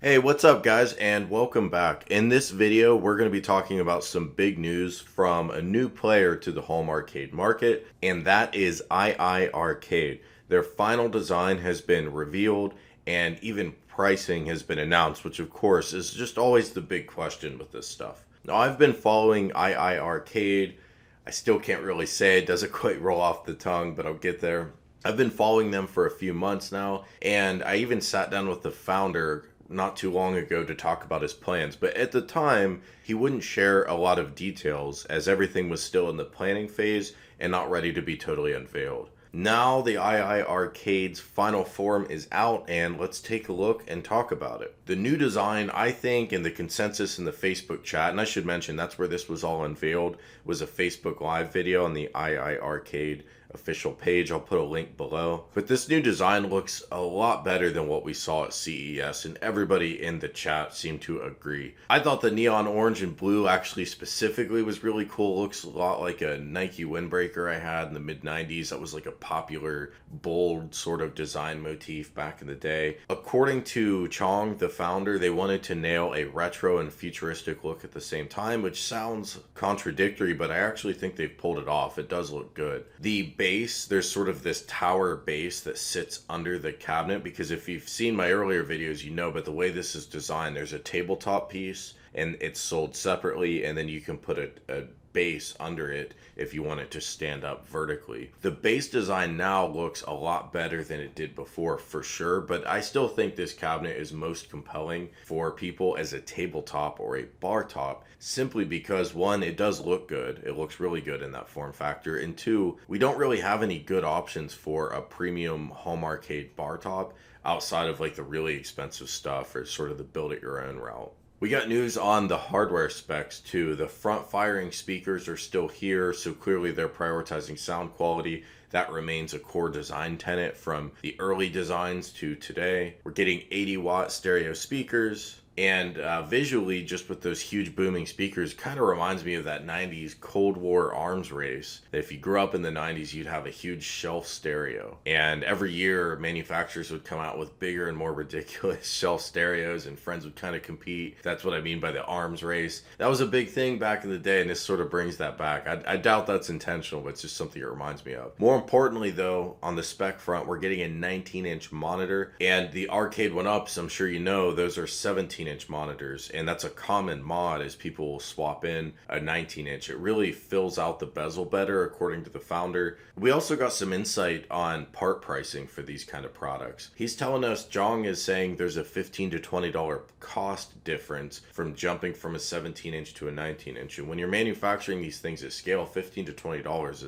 Hey, what's up guys, and welcome back. In this video, we're going to be talking about some big news from a new player to the home arcade market, and that is iiRcade. Their final design has been revealed, and even pricing has been announced, which of course is just always the big question with this stuff. Now, I've been following iiRcade. I still can't really say it, doesn't quite roll off the tongue, but I'll get there. I've been following them for a few months now, and I even sat down with the founder not too long ago to talk about his plans. But at the time, he wouldn't share a lot of details as everything was still in the planning phase and not ready to be totally unveiled. Now the iiRcade's final form is out, and let's take a look and talk about it. The new design, I think, and the consensus in the Facebook chat, and I should mention that's where this was all unveiled, was a Facebook Live video on the iiRcade official page. I'll put a link below. But this new design looks a lot better than what we saw at CES, and everybody in the chat seemed to agree. I thought the neon orange and blue actually specifically was really cool. Looks a lot like a Nike windbreaker I had in the mid-90s. That was like a popular, bold sort of design motif back in the day. According to Chong, the founder, they wanted to nail a retro and futuristic look at the same time, which sounds contradictory, but I actually think they've pulled it off. It does look good. The base, there's sort of this tower base that sits under the cabinet, because if you've seen my earlier videos, you know, but the way this is designed, there's a tabletop piece and it's sold separately, and then you can put a base under it if you want it to stand up vertically. The base design now looks a lot better than it did before, for sure, but I still think this cabinet is most compelling for people as a tabletop or a bar top, simply because one, it does look good. It looks really good in that form factor, and two, we don't really have any good options for a premium home arcade bar top outside of like the really expensive stuff or sort of the build it your own route. We got news on the hardware specs too. The front firing speakers are still here, so clearly they're prioritizing sound quality. That remains a core design tenet from the early designs to today. We're getting 80-watt stereo speakers. And visually, just with those huge booming speakers, kind of reminds me of that 90s Cold War arms race. If you grew up in the 90s, you'd have a huge shelf stereo. And every year, manufacturers would come out with bigger and more ridiculous shelf stereos, and friends would kind of compete. That's what I mean by the arms race. That was a big thing back in the day, and this sort of brings that back. I doubt that's intentional, but it's just something it reminds me of. More importantly, though, on the spec front, we're getting a 19-inch monitor, and the arcade went up, so I'm sure you know those are 17-inch monitors, and that's a common mod as people will swap in a 19-inch. It really fills out the bezel better, according to the founder. We also got some insight on part pricing for these kind of products. He's telling us, Jong is saying there's a $15 to $20 cost difference from jumping from a 17-inch to a 19-inch, and when you're manufacturing these things at scale, $15 to $20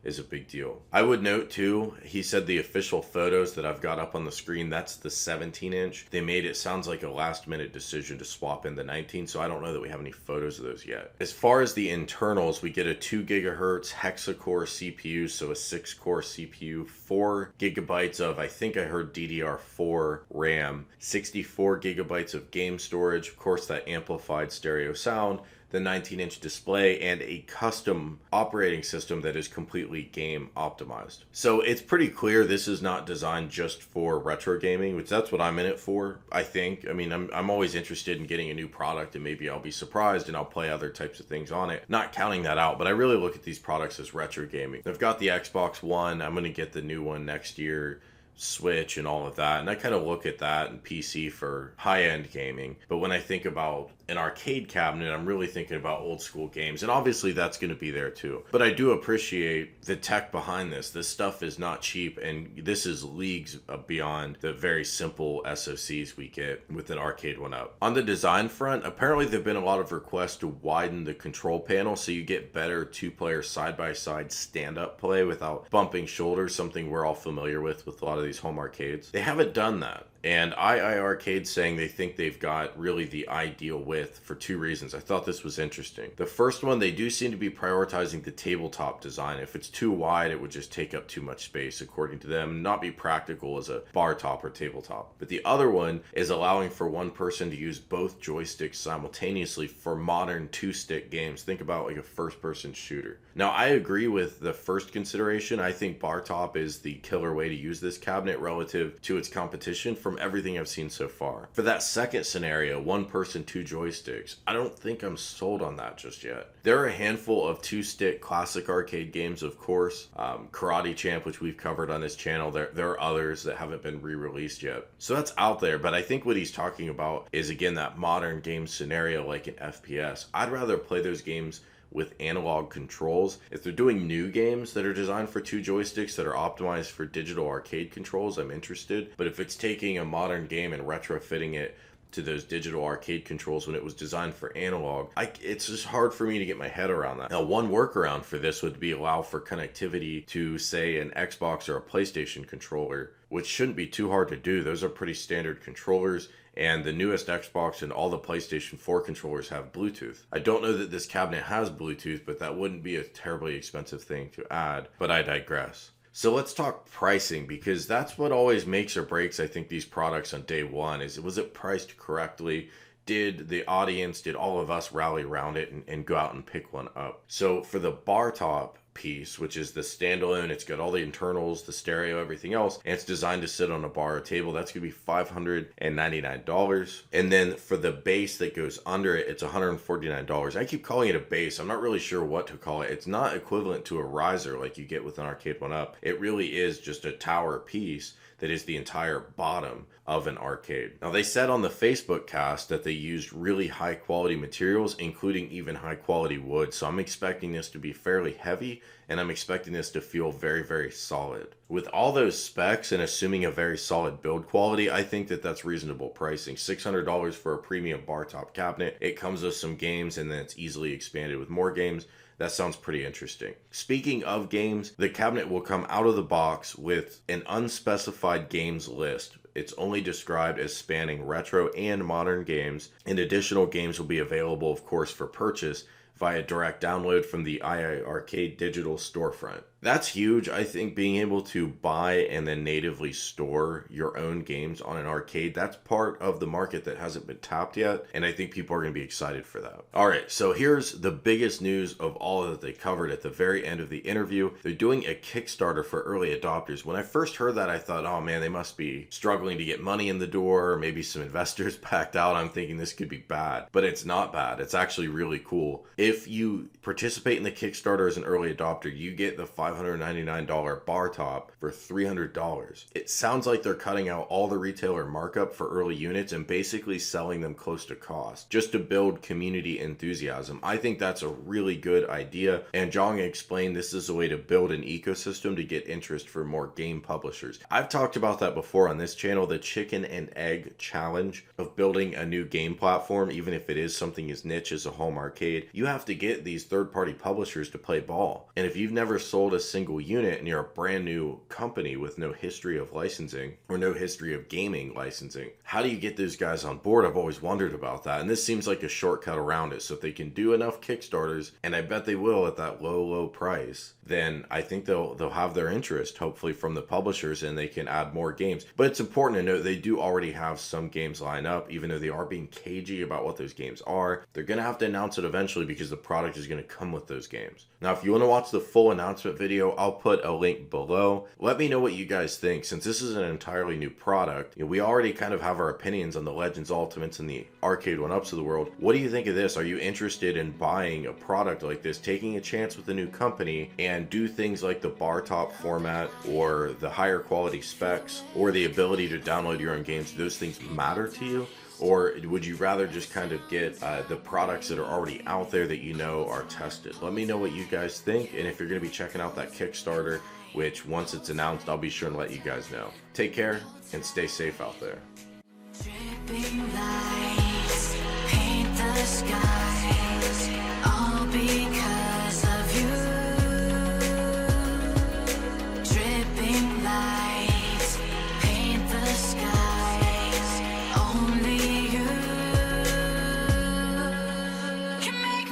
is a big deal. I would note too, he said the official photos that I've got up on the screen, that's the 17-inch. They made it sounds like a last minute decision to swap in the 19, so I don't know that we have any photos of those yet. As far as the internals, we get a 2 gigahertz hexa-core CPU, so a 6-core CPU, 4 gigabytes of, I think I heard DDR4 RAM, 64 gigabytes of game storage, of course that amplified stereo sound, the 19-inch display, and a custom operating system that is completely game optimized. So it's pretty clear this is not designed just for retro gaming, which that's what I'm in it for, I think. I mean, I'm always interested in getting a new product, and maybe I'll be surprised and I'll play other types of things on it. Not counting that out, but I really look at these products as retro gaming. I've got the Xbox One. I'm going to get the new one next year. Switch and all of that, and I kind of look at that and PC for high-end gaming. But when I think about an arcade cabinet, I'm really thinking about old school games, and obviously that's going to be there too. But I do appreciate the tech behind this. This stuff is not cheap, and this is leagues beyond the very simple SoCs we get with an arcade one up. On the design front, apparently there have been a lot of requests to widen the control panel so you get better two-player side-by-side stand-up play without bumping shoulders, something we're all familiar with a lot of these home arcades. They haven't done that. And iiRcade's saying they think they've got really the ideal width for two reasons. I thought this was interesting. The first one, they do seem to be prioritizing the tabletop design. If it's too wide, it would just take up too much space, according to them, not be practical as a bar top or tabletop. But the other one is allowing for one person to use both joysticks simultaneously for modern two-stick games. Think about like a first-person shooter. Now, I agree with the first consideration. I think bar top is the killer way to use this cabinet relative to its competition. From from everything I've seen so far. For that second scenario, one person, two joysticks, I don't think I'm sold on that just yet. There are a handful of two-stick classic arcade games, of course. Karate Champ, which we've covered on this channel. There are others that haven't been re-released yet. So that's out there, but I think what he's talking about is, again, that modern game scenario like an FPS. I'd rather play those games with analog controls. If they're doing new games that are designed for two joysticks that are optimized for digital arcade controls, I'm interested. But if it's taking a modern game and retrofitting it to those digital arcade controls when it was designed for analog, it's just hard for me to get my head around that. Now, one workaround for this would be allow for connectivity to, say, an Xbox or a PlayStation controller, which shouldn't be too hard to do. Those are pretty standard controllers, and the newest Xbox and all the PlayStation 4 controllers have Bluetooth. I don't know that this cabinet has Bluetooth, but that wouldn't be a terribly expensive thing to add, but I digress. So let's talk pricing, because that's what always makes or breaks, I think, these products on day one. Was it priced correctly? Did the audience, did all of us rally around it and go out and pick one up? So for the bar top piece, which is the standalone, it's got all the internals, the stereo, everything else, and it's designed to sit on a bar or table, that's gonna be $599. And then for the base that goes under it, it's $149. I keep calling it a base. I'm not really sure what to call it. It's not equivalent to a riser like you get with an arcade one-up. It really is just a tower piece that is the entire bottom of an arcade. Now, they said on the Facebook cast that they used really high quality materials, including even high quality wood. So I'm expecting this to be fairly heavy, and I'm expecting this to feel very, very solid. With all those specs and assuming a very solid build quality, I think that that's reasonable pricing. $600 for a premium bar top cabinet. It comes with some games, and then it's easily expanded with more games. That sounds pretty interesting. Speaking of games, the cabinet will come out of the box with an unspecified games list. It's only described as spanning retro and modern games, and additional games will be available, of course, for purchase via direct download from the iiRcade digital storefront. That's huge. I think being able to buy and then natively store your own games on an arcade, that's part of the market that hasn't been tapped yet, and I think people are going to be excited for that. All right, so here's the biggest news of all that they covered at the very end of the interview. They're doing a Kickstarter for early adopters. When I first heard that, I thought, oh man, they must be struggling to get money in the door, or maybe some investors backed out. I'm thinking this could be bad, but it's not bad. It's actually really cool. If you participate in the Kickstarter as an early adopter, you get the $599 bar top for $300. It sounds like they're cutting out all the retailer markup for early units and basically selling them close to cost just to build community enthusiasm. I think that's a really good idea, and Jong explained this is a way to build an ecosystem to get interest for more game publishers. I've talked about that before on this channel, the chicken and egg challenge of building a new game platform, even if it is something as niche as a home arcade. You have to get these third-party publishers to play ball, and if you've never sold a single unit and you're a brand new company with no history of licensing or no history of gaming licensing, how do you get those guys on board? I've always wondered about that, and this seems like a shortcut around it. So if they can do enough Kickstarters, and I bet they will at that low price, then I think they'll have their interest, hopefully, from the publishers, and they can add more games. But it's important to note they do already have some games lined up, even though they are being cagey about what those games are. They're going to have to announce it eventually because the product is going to come with those games. Now, if you want to watch the full announcement video, I'll put a link below. Let me know what you guys think. Since this is an entirely new product, we already kind of have our opinions on the Legends Ultimates and the arcade one-ups of the world. What do you think of this? Are you interested in buying a product like this, taking a chance with a new company, and do things like the bar top format or the higher quality specs or the ability to download your own games? Do those things matter to you? Or would you rather just kind of get the products that are already out there that you know are tested? Let me know what you guys think, and if you're going to be checking out that Kickstarter, which once it's announced, I'll be sure to let you guys know. Take care and stay safe out there. Dripping lights paint the sky.